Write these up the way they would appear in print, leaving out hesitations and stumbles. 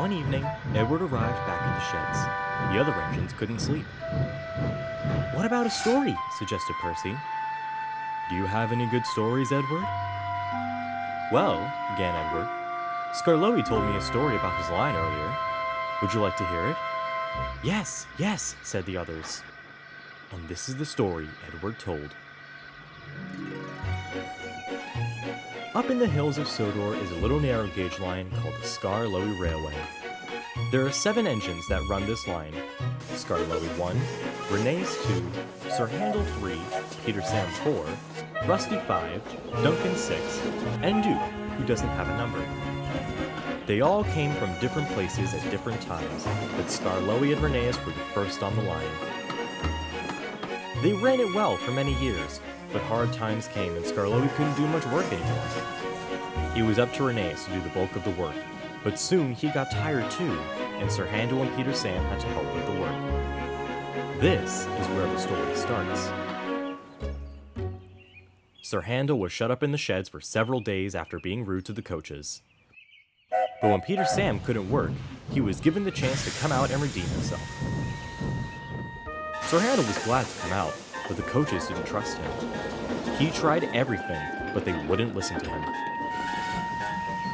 One evening, Edward arrived back at the sheds. The other engines couldn't sleep. "What about a story?" suggested Percy. "Do you have any good stories, Edward?" "Well," began Edward, "Skarloey told me a story about his line earlier. Would you like to hear it?" "Yes, yes," said the others. And this is the story Edward told. Up in the hills of Sodor is a little narrow gauge line called the Skarloey Railway. There are 7 engines that run this line: Skarloey 1, Renee's 2, Sir Handel 3, Peter Sam 4, Rusty 5, Duncan 6, and Duke, who doesn't have a number. They all came from different places at different times, but Skarloey and Renee's were the first on the line. They ran it well for many years, but hard times came and Skarloey couldn't do much work anymore. It was up to Renee's to do the bulk of the work, but soon he got tired too, and Sir Handel and Peter Sam had to help with the work. This is where the story starts. Sir Handel was shut up in the sheds for several days after being rude to the coaches. But when Peter Sam couldn't work, he was given the chance to come out and redeem himself. Sir Handel was glad to come out, but the coaches didn't trust him. He tried everything, but they wouldn't listen to him.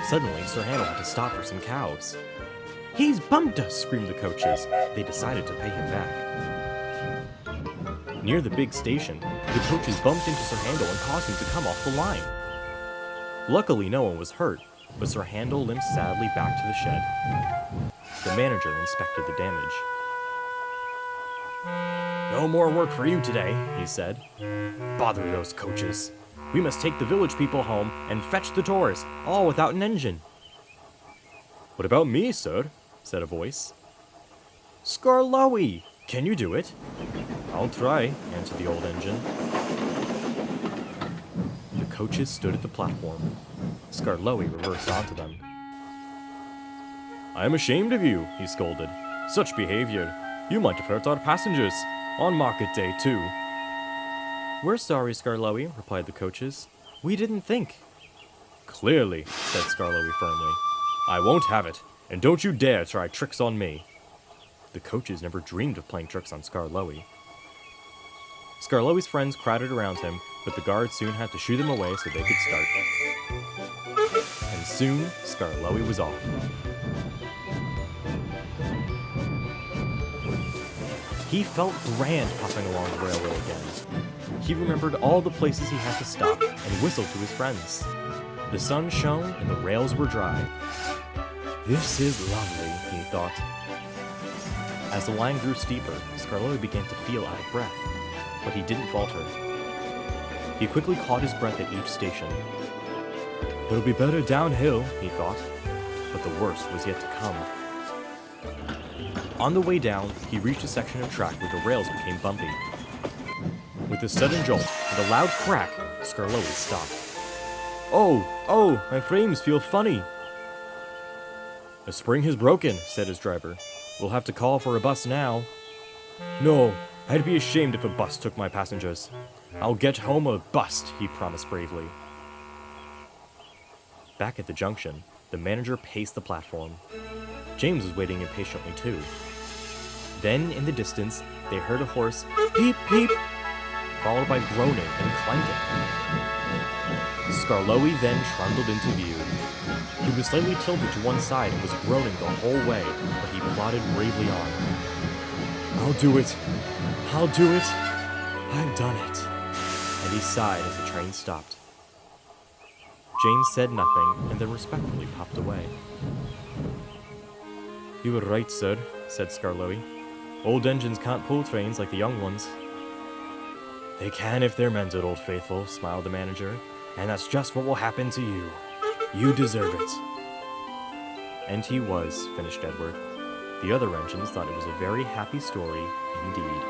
Suddenly, Sir Handel had to stop for some cows. "He's bumped us!" screamed the coaches. They decided to pay him back. Near the big station, the coaches bumped into Sir Handel and caused him to come off the line. Luckily, no one was hurt, but Sir Handel limped sadly back to the shed. The manager inspected the damage. "No more work for you today," he said. "Bother those coaches. We must take the village people home and fetch the tours, all without an engine." "What about me, sir?" said a voice. "Skarloey! Can you do it?" "I'll try," answered the old engine. The coaches stood at the platform. Skarloey reversed onto them. "I am ashamed of you," he scolded. "Such behavior. You might have hurt our passengers. On market day, too." "We're sorry, Skarloey," replied the coaches. "We didn't think." "Clearly," said Skarloey firmly. "I won't have it, and don't you dare try tricks on me." The coaches never dreamed of playing tricks on Skarloey. Skarloey's friends crowded around him, but the guards soon had to shoo them away so they could start. And soon, Skarloey was off. He felt grand hopping along the railroad again. He remembered all the places he had to stop and whistled to his friends. The sun shone and the rails were dry. "This is lovely," he thought. As the line grew steeper, Skarloey began to feel out of breath, but he didn't falter. He quickly caught his breath at each station. "It'll be better downhill," he thought, but the worst was yet to come. On the way down, he reached a section of track where the rails became bumpy. With a sudden jolt and a loud crack, Skarloey stopped. Oh, my frames feel funny." "A spring has broken," said his driver. "We'll have to call for a bus now." "No, I'd be ashamed if a bus took my passengers. I'll get home or bust," he promised bravely. Back at the junction, the manager paced the platform. James was waiting impatiently too. Then, in the distance, they heard a hoarse peep peep, followed by groaning and clanking. Skarloey then trundled into view. He was slightly tilted to one side and was groaning the whole way, but he plodded bravely on. "I'll do it! I'll do it! I've done it!" And he sighed as the train stopped. James said nothing and then respectfully puffed away. "You were right, sir," said Skarloey. "Old engines can't pull trains like the young ones." "They can if they're mended, Old Faithful," smiled the manager. "And that's just what will happen to you. You deserve it." And he was, finished Edward. The other engines thought it was a very happy story indeed.